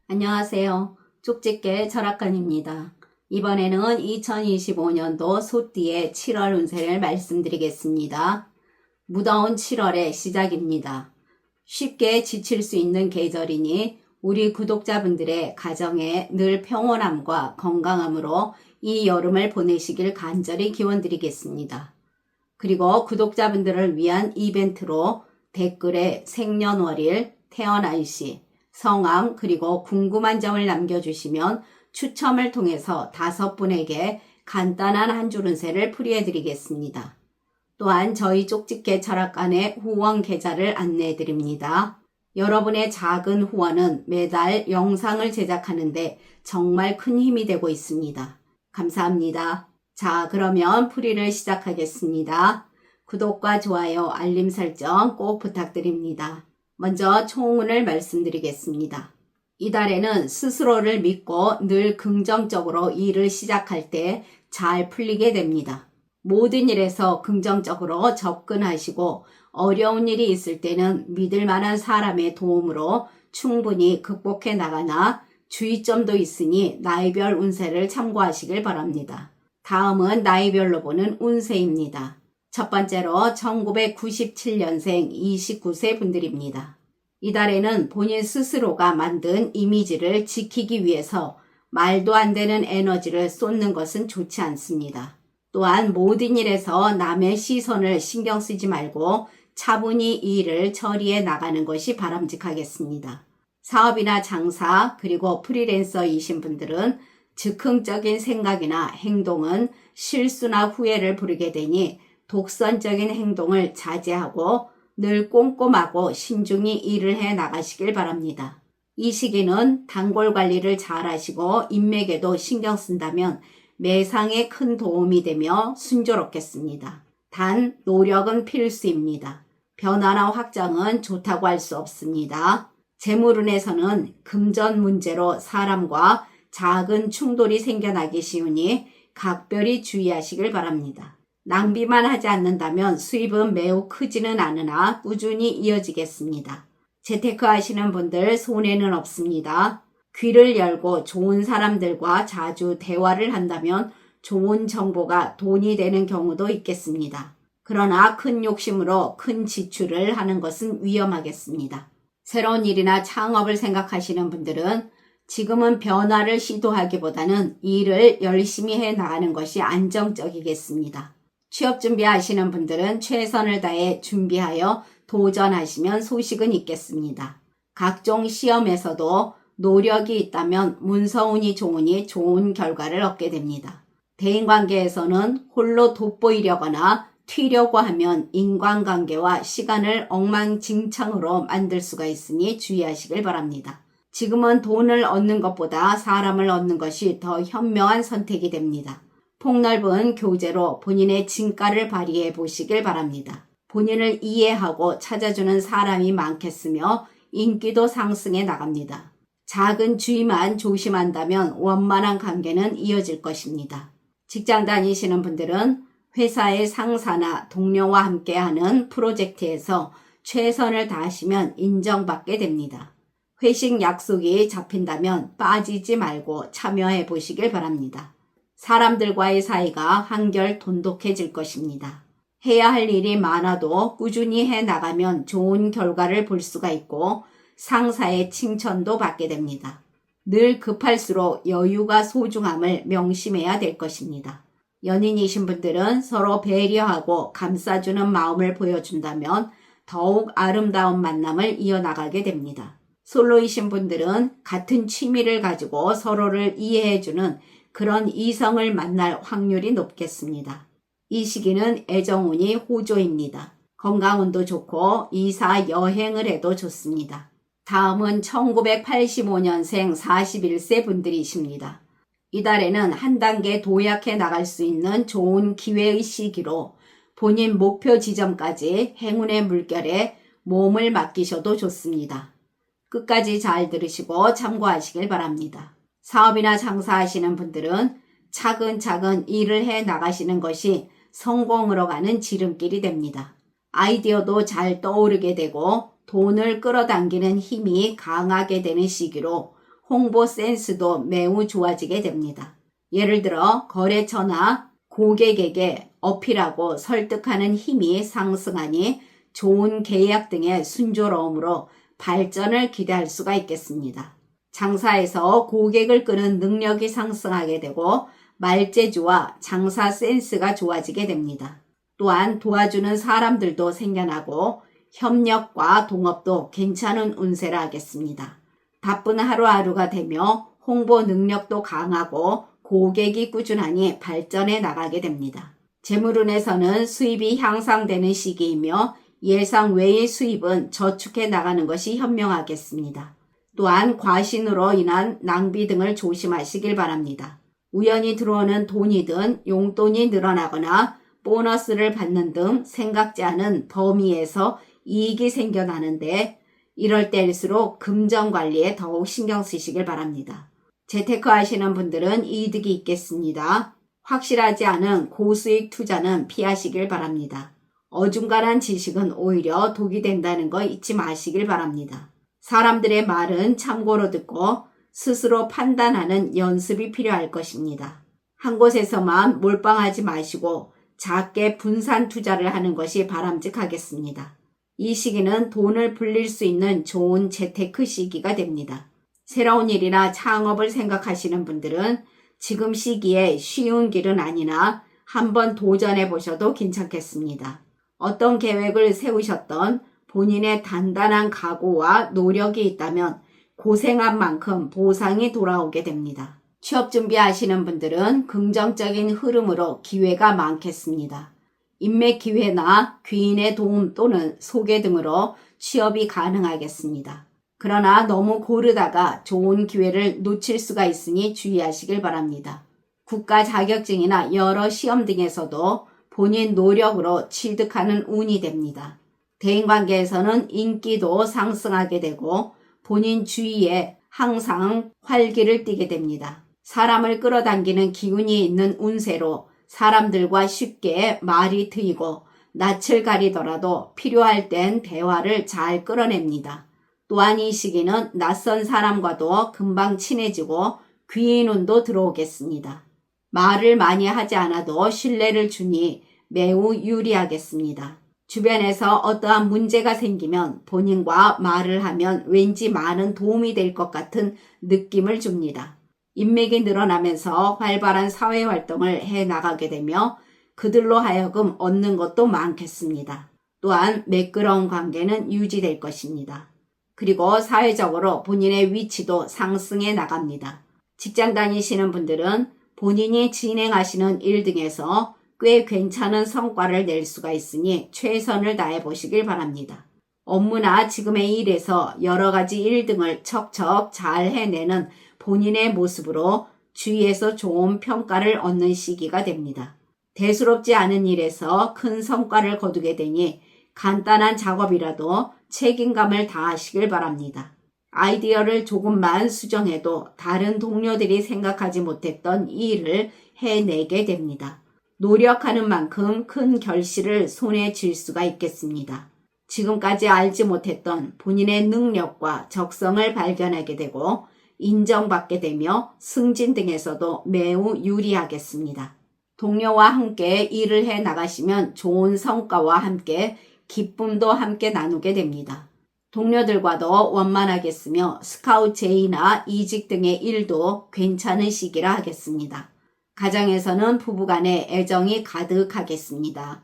안녕하세요. 쪽집게 철학관입니다. 이번에는 2025년도 소띠의 7월 운세를 말씀드리겠습니다. 무더운 7월의 시작입니다. 쉽게 지칠 수 있는 계절이니 우리 구독자분들의 가정에 늘 평온함과 건강함으로 이 여름을 보내시길 간절히 기원드리겠습니다. 그리고 구독자분들을 위한 이벤트로 댓글에 생년월일, 태어난 시, 성함 그리고 궁금한 점을 남겨주시면 추첨을 통해서 5분에게 간단한 한 줄 운세를 풀이해드리겠습니다. 또한 저희 쪽집게 철학관의 후원 계좌를 안내해드립니다. 여러분의 작은 후원은 매달 영상을 제작하는데 정말 큰 힘이 되고 있습니다. 감사합니다. 자, 그러면 풀이를 시작하겠습니다. 구독과 좋아요, 알림 설정 꼭 부탁드립니다. 먼저 총운을 말씀드리겠습니다. 이달에는 스스로를 믿고 늘 긍정적으로 일을 시작할 때 잘 풀리게 됩니다. 모든 일에서 긍정적으로 접근하시고 어려운 일이 있을 때는 믿을 만한 사람의 도움으로 충분히 극복해 나가나 주의점도 있으니 나이별 운세를 참고하시길 바랍니다. 다음은 나이별로 보는 운세입니다. 첫 번째로 1997년생 29세 분들입니다. 이달에는 본인 스스로가 만든 이미지를 지키기 위해서 말도 안 되는 에너지를 쏟는 것은 좋지 않습니다. 또한 모든 일에서 남의 시선을 신경 쓰지 말고 차분히 이 일을 처리해 나가는 것이 바람직하겠습니다. 사업이나 장사 그리고 프리랜서이신 분들은 즉흥적인 생각이나 행동은 실수나 후회를 부르게 되니 독선적인 행동을 자제하고 늘 꼼꼼하고 신중히 일을 해 나가시길 바랍니다. 이 시기는 단골 관리를 잘 하시고 인맥에도 신경 쓴다면 매상에 큰 도움이 되며 순조롭겠습니다. 단 노력은 필수입니다. 변화나 확장은 좋다고 할 수 없습니다. 재물운에서는 금전 문제로 사람과 작은 충돌이 생겨나기 쉬우니 각별히 주의하시길 바랍니다. 낭비만 하지 않는다면 수입은 매우 크지는 않으나 꾸준히 이어지겠습니다. 재테크 하시는 분들 손해는 없습니다. 귀를 열고 좋은 사람들과 자주 대화를 한다면 좋은 정보가 돈이 되는 경우도 있겠습니다. 그러나 큰 욕심으로 큰 지출을 하는 것은 위험하겠습니다. 새로운 일이나 창업을 생각하시는 분들은 지금은 변화를 시도하기보다는 일을 열심히 해 나가는 것이 안정적이겠습니다. 취업 준비하시는 분들은 최선을 다해 준비하여 도전하시면 소식은 있겠습니다. 각종 시험에서도 노력이 있다면 문서운이 좋으니 좋은 결과를 얻게 됩니다. 대인관계에서는 홀로 돋보이려거나 튀려고 하면 인간관계와 시간을 엉망진창으로 만들 수가 있으니 주의하시길 바랍니다. 지금은 돈을 얻는 것보다 사람을 얻는 것이 더 현명한 선택이 됩니다. 폭넓은 교제로 본인의 진가를 발휘해 보시길 바랍니다. 본인을 이해하고 찾아주는 사람이 많겠으며 인기도 상승해 나갑니다. 작은 주의만 조심한다면 원만한 관계는 이어질 것입니다. 직장 다니시는 분들은 회사의 상사나 동료와 함께하는 프로젝트에서 최선을 다하시면 인정받게 됩니다. 회식 약속이 잡힌다면 빠지지 말고 참여해 보시길 바랍니다. 사람들과의 사이가 한결 돈독해질 것입니다. 해야 할 일이 많아도 꾸준히 해 나가면 좋은 결과를 볼 수가 있고 상사의 칭찬도 받게 됩니다. 늘 급할수록 여유가 소중함을 명심해야 될 것입니다. 연인이신 분들은 서로 배려하고 감싸주는 마음을 보여준다면 더욱 아름다운 만남을 이어나가게 됩니다. 솔로이신 분들은 같은 취미를 가지고 서로를 이해해주는 그런 이성을 만날 확률이 높겠습니다. 이 시기는 애정운이 호조입니다. 건강운도 좋고 이사 여행을 해도 좋습니다. 다음은 1985년생 41세 분들이십니다. 이달에는 한 단계 도약해 나갈 수 있는 좋은 기회의 시기로 본인 목표 지점까지 행운의 물결에 몸을 맡기셔도 좋습니다. 끝까지 잘 들으시고 참고하시길 바랍니다. 사업이나 장사하시는 분들은 차근차근 일을 해 나가시는 것이 성공으로 가는 지름길이 됩니다. 아이디어도 잘 떠오르게 되고 돈을 끌어당기는 힘이 강하게 되는 시기로 홍보 센스도 매우 좋아지게 됩니다. 예를 들어 거래처나 고객에게 어필하고 설득하는 힘이 상승하니 좋은 계약 등의 순조로움으로 발전을 기대할 수가 있겠습니다. 장사에서 고객을 끄는 능력이 상승하게 되고 말재주와 장사 센스가 좋아지게 됩니다. 또한 도와주는 사람들도 생겨나고 협력과 동업도 괜찮은 운세를 하겠습니다. 바쁜 하루하루가 되며 홍보 능력도 강하고 고객이 꾸준하니 발전해 나가게 됩니다. 재물운에서는 수입이 향상되는 시기이며 예상 외의 수입은 저축해 나가는 것이 현명하겠습니다. 또한 과신으로 인한 낭비 등을 조심하시길 바랍니다. 우연히 들어오는 돈이든 용돈이 늘어나거나 보너스를 받는 등 생각지 않은 범위에서 이익이 생겨나는데 이럴 때일수록 금전 관리에 더욱 신경 쓰시길 바랍니다. 재테크 하시는 분들은 이득이 있겠습니다. 확실하지 않은 고수익 투자는 피하시길 바랍니다. 어중간한 지식은 오히려 독이 된다는 거 잊지 마시길 바랍니다. 사람들의 말은 참고로 듣고 스스로 판단하는 연습이 필요할 것입니다. 한 곳에서만 몰빵하지 마시고 작게 분산 투자를 하는 것이 바람직하겠습니다. 이 시기는 돈을 불릴 수 있는 좋은 재테크 시기가 됩니다. 새로운 일이나 창업을 생각하시는 분들은 지금 시기에 쉬운 길은 아니나 한번 도전해 보셔도 괜찮겠습니다. 어떤 계획을 세우셨던 본인의 단단한 각오와 노력이 있다면 고생한 만큼 보상이 돌아오게 됩니다. 취업 준비하시는 분들은 긍정적인 흐름으로 기회가 많겠습니다. 인맥 기회나 귀인의 도움 또는 소개 등으로 취업이 가능하겠습니다. 그러나 너무 고르다가 좋은 기회를 놓칠 수가 있으니 주의하시길 바랍니다. 국가 자격증이나 여러 시험 등에서도 본인 노력으로 취득하는 운이 됩니다. 대인관계에서는 인기도 상승하게 되고 본인 주위에 항상 활기를 띠게 됩니다. 사람을 끌어당기는 기운이 있는 운세로 사람들과 쉽게 말이 트이고 낯을 가리더라도 필요할 땐 대화를 잘 끌어냅니다. 또한 이 시기는 낯선 사람과도 금방 친해지고 귀인운도 들어오겠습니다. 말을 많이 하지 않아도 신뢰를 주니 매우 유리하겠습니다. 주변에서 어떠한 문제가 생기면 본인과 말을 하면 왠지 많은 도움이 될 것 같은 느낌을 줍니다. 인맥이 늘어나면서 활발한 사회활동을 해나가게 되며 그들로 하여금 얻는 것도 많겠습니다. 또한 매끄러운 관계는 유지될 것입니다. 그리고 사회적으로 본인의 위치도 상승해 나갑니다. 직장 다니시는 분들은 본인이 진행하시는 일 등에서 꽤 괜찮은 성과를 낼 수가 있으니 최선을 다해 보시길 바랍니다. 업무나 지금의 일에서 여러 가지 일 등을 척척 잘 해내는 본인의 모습으로 주위에서 좋은 평가를 얻는 시기가 됩니다. 대수롭지 않은 일에서 큰 성과를 거두게 되니 간단한 작업이라도 책임감을 다하시길 바랍니다. 아이디어를 조금만 수정해도 다른 동료들이 생각하지 못했던 일을 해내게 됩니다. 노력하는 만큼 큰 결실을 손에 쥘 수가 있겠습니다. 지금까지 알지 못했던 본인의 능력과 적성을 발견하게 되고 인정받게 되며 승진 등에서도 매우 유리하겠습니다. 동료와 함께 일을 해 나가시면 좋은 성과와 함께 기쁨도 함께 나누게 됩니다. 동료들과도 원만하겠으며 스카우트 제의나 이직 등의 일도 괜찮은 시기라 하겠습니다. 가정에서는 부부간의 애정이 가득하겠습니다.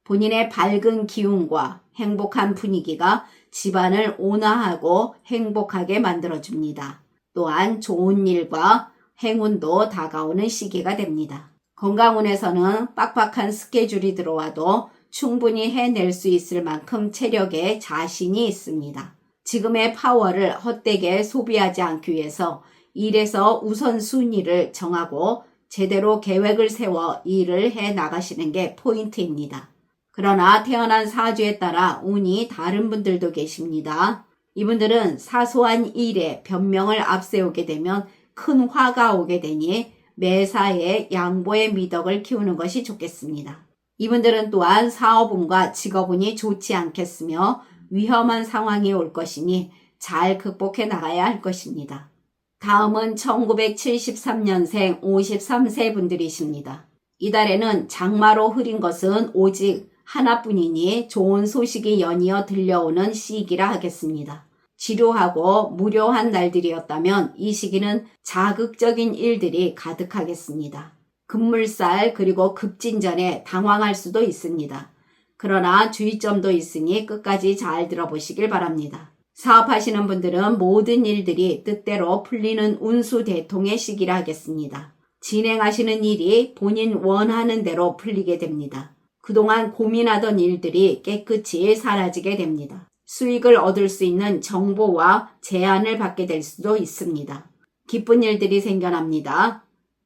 본인의 밝은 기운과 행복한 분위기가 집안을 온화하고 행복하게 만들어줍니다. 또한 좋은 일과 행운도 다가오는 시기가 됩니다. 건강운에서는 빡빡한 스케줄이 들어와도 충분히 해낼 수 있을 만큼 체력에 자신이 있습니다. 지금의 파워를 헛되게 소비하지 않기 위해서 일에서 우선순위를 정하고 제대로 계획을 세워 일을 해 나가시는 게 포인트입니다. 그러나 태어난 사주에 따라 운이 다른 분들도 계십니다. 이분들은 사소한 일에 변명을 앞세우게 되면 큰 화가 오게 되니 매사에 양보의 미덕을 키우는 것이 좋겠습니다. 이분들은 또한 사업운과 직업운이 좋지 않겠으며 위험한 상황이 올 것이니 잘 극복해 나가야 할 것입니다. 다음은 1973년생 53세 분들이십니다. 이달에는 장마로 흐린 것은 오직 하나뿐이니 좋은 소식이 연이어 들려오는 시기라 하겠습니다. 지루하고 무료한 날들이었다면 이 시기는 자극적인 일들이 가득하겠습니다. 급물살 그리고 급진전에 당황할 수도 있습니다. 그러나 주의점도 있으니 끝까지 잘 들어보시길 바랍니다. 사업하시는 분들은 모든 일들이 뜻대로 풀리는 운수대통의 시기라 하겠습니다. 진행하시는 일이 본인 원하는 대로 풀리게 됩니다. 그동안 고민하던 일들이 깨끗이 사라지게 됩니다. 수익을 얻을 수 있는 정보와 제안을 받게 될 수도 있습니다. 기쁜 일들이 생겨납니다.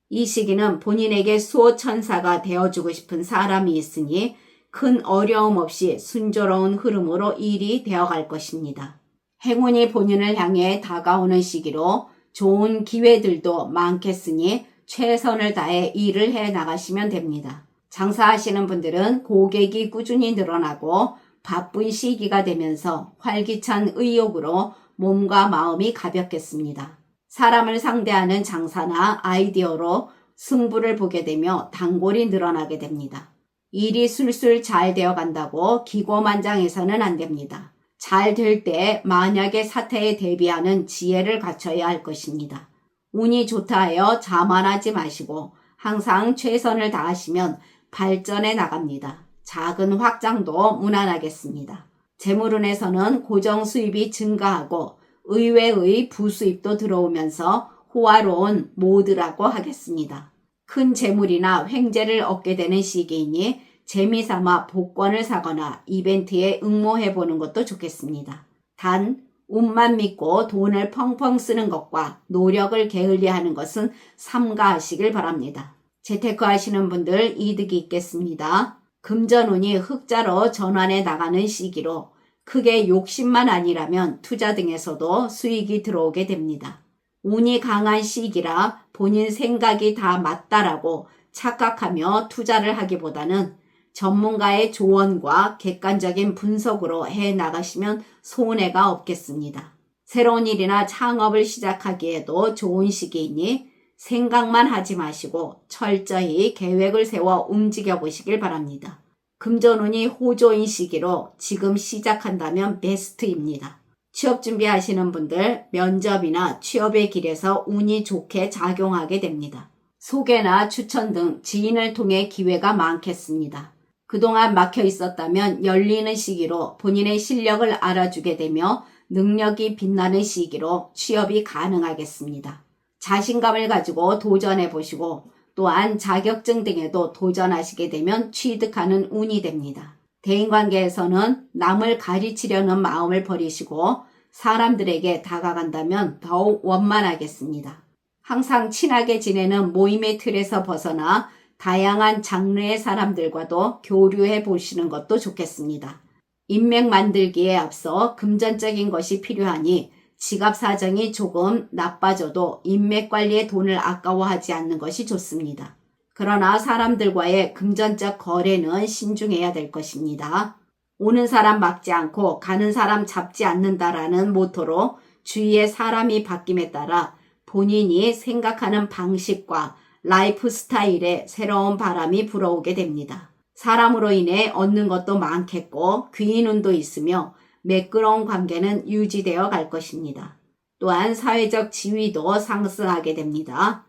이 시기는 본인에게 수호천사가 되어주고 싶은 사람이 있으니 큰 어려움 없이 순조로운 흐름으로 일이 되어갈 것입니다. 행운이 본인을 향해 다가오는 시기로 좋은 기회들도 많겠으니 최선을 다해 일을 해 나가시면 됩니다. 장사하시는 분들은 고객이 꾸준히 늘어나고 바쁜 시기가 되면서 활기찬 의욕으로 몸과 마음이 가볍겠습니다. 사람을 상대하는 장사나 아이디어로 승부를 보게 되며 단골이 늘어나게 됩니다. 일이 술술 잘 되어 간다고 기고만장해서는 안 됩니다. 잘 될 때 만약의 사태에 대비하는 지혜를 갖춰야 할 것입니다. 운이 좋다 하여 자만하지 마시고 항상 최선을 다하시면 발전해 나갑니다. 작은 확장도 무난하겠습니다. 재물운에서는 고정 수입이 증가하고 의외의 부수입도 들어오면서 호화로운 모드라고 하겠습니다. 큰 재물이나 횡재를 얻게 되는 시기이니 재미삼아 복권을 사거나 이벤트에 응모해보는 것도 좋겠습니다. 단 운만 믿고 돈을 펑펑 쓰는 것과 노력을 게을리하는 것은 삼가하시길 바랍니다. 재테크 하시는 분들 이득이 있겠습니다. 금전운이 흑자로 전환해 나가는 시기로 크게 욕심만 아니라면 투자 등에서도 수익이 들어오게 됩니다. 운이 강한 시기라 본인 생각이 다 맞다라고 착각하며 투자를 하기보다는 전문가의 조언과 객관적인 분석으로 해 나가시면 손해가 없겠습니다. 새로운 일이나 창업을 시작하기에도 좋은 시기이니 생각만 하지 마시고 철저히 계획을 세워 움직여 보시길 바랍니다. 금전운이 호조인 시기로 지금 시작한다면 베스트입니다. 취업 준비하시는 분들 면접이나 취업의 길에서 운이 좋게 작용하게 됩니다. 소개나 추천 등 지인을 통해 기회가 많겠습니다. 그동안 막혀 있었다면 열리는 시기로 본인의 실력을 알아주게 되며 능력이 빛나는 시기로 취업이 가능하겠습니다. 자신감을 가지고 도전해 보시고 또한 자격증 등에도 도전하시게 되면 취득하는 운이 됩니다. 대인관계에서는 남을 가르치려는 마음을 버리시고 사람들에게 다가간다면 더욱 원만하겠습니다. 항상 친하게 지내는 모임의 틀에서 벗어나 다양한 장르의 사람들과도 교류해 보시는 것도 좋겠습니다. 인맥 만들기에 앞서 금전적인 것이 필요하니 지갑 사정이 조금 나빠져도 인맥 관리에 돈을 아까워하지 않는 것이 좋습니다. 그러나 사람들과의 금전적 거래는 신중해야 될 것입니다. 오는 사람 막지 않고 가는 사람 잡지 않는다라는 모토로 주위의 사람이 바뀜에 따라 본인이 생각하는 방식과 라이프 스타일에 새로운 바람이 불어오게 됩니다. 사람으로 인해 얻는 것도 많겠고 귀인 운도 있으며 매끄러운 관계는 유지되어 갈 것입니다. 또한 사회적 지위도 상승하게 됩니다.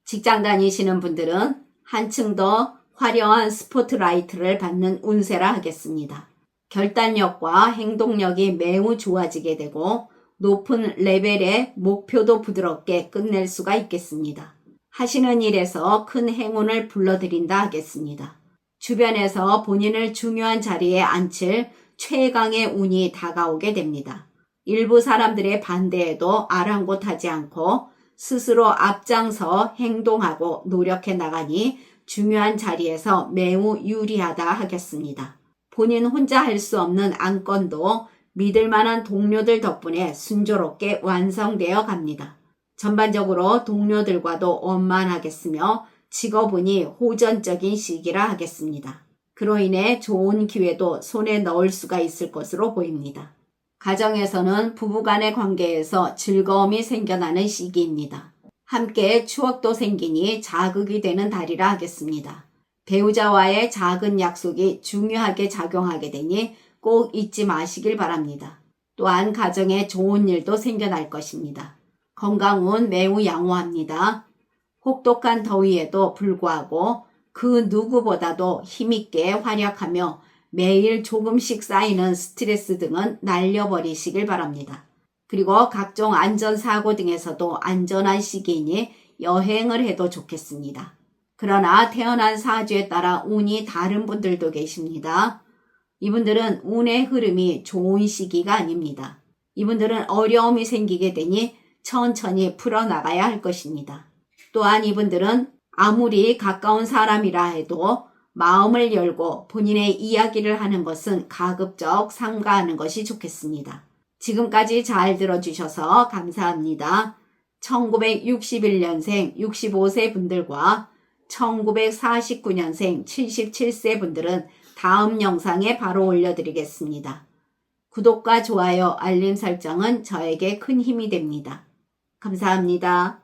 직장 다니시는 분들은 한층 더 화려한 스포트라이트를 받는 운세라 하겠습니다. 결단력과 행동력이 매우 좋아지게 되고 높은 레벨의 목표도 부드럽게 끝낼 수가 있겠습니다. 하시는 일에서 큰 행운을 불러들인다 하겠습니다. 주변에서 본인을 중요한 자리에 앉힐 최강의 운이 다가오게 됩니다. 일부 사람들의 반대에도 아랑곳하지 않고 스스로 앞장서 행동하고 노력해 나가니 중요한 자리에서 매우 유리하다 하겠습니다. 본인 혼자 할 수 없는 안건도 믿을 만한 동료들 덕분에 순조롭게 완성되어 갑니다. 전반적으로 동료들과도 원만하겠으며 직업운이 호전적인 시기라 하겠습니다. 그로 인해 좋은 기회도 손에 넣을 수가 있을 것으로 보입니다. 가정에서는 부부간의 관계에서 즐거움이 생겨나는 시기입니다. 함께 추억도 생기니 자극이 되는 달이라 하겠습니다. 배우자와의 작은 약속이 중요하게 작용하게 되니 꼭 잊지 마시길 바랍니다. 또한 가정에 좋은 일도 생겨날 것입니다. 건강운 매우 양호합니다. 혹독한 더위에도 불구하고 그 누구보다도 힘있게 활약하며 매일 조금씩 쌓이는 스트레스 등은 날려버리시길 바랍니다. 그리고 각종 안전사고 등에서도 안전한 시기이니 여행을 해도 좋겠습니다. 그러나 태어난 사주에 따라 운이 다른 분들도 계십니다. 이분들은 운의 흐름이 좋은 시기가 아닙니다. 이분들은 어려움이 생기게 되니 천천히 풀어나가야 할 것입니다. 또한 이분들은 아무리 가까운 사람이라 해도 마음을 열고 본인의 이야기를 하는 것은 가급적 삼가하는 것이 좋겠습니다. 지금까지 잘 들어주셔서 감사합니다. 1961년생 65세 분들과 1949년생 77세 분들은 다음 영상에 바로 올려드리겠습니다. 구독과 좋아요, 알림 설정은 저에게 큰 힘이 됩니다. 감사합니다.